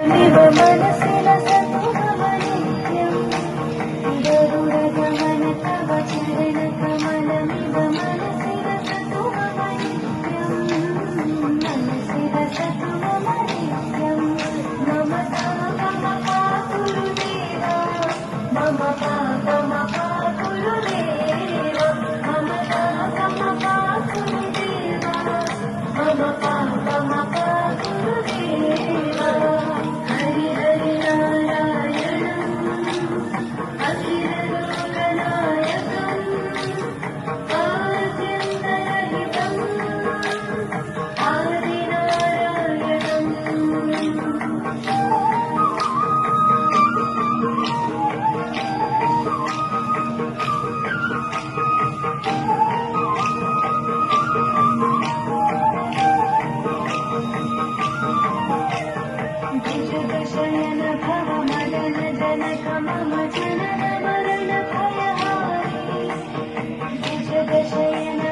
इव मनसिल सतुभवनित्यं गरुडगमन तव चरणकमलमिव मनसिल सतुभवनित्यं मनसिल सतुभवनित्यं मम पापमपा गुरुदेवा मम पापमपा गुरुदेवा मम पापमपा गुरुदेवा मम पापमपा गुरुदेवा हरि हरि नारायणम् अखिललोकनायकम् आद्यन्तरहितम् आदिनारायणम् शयन भव मदन जनक मम जनन मरण भयहारी जगशयन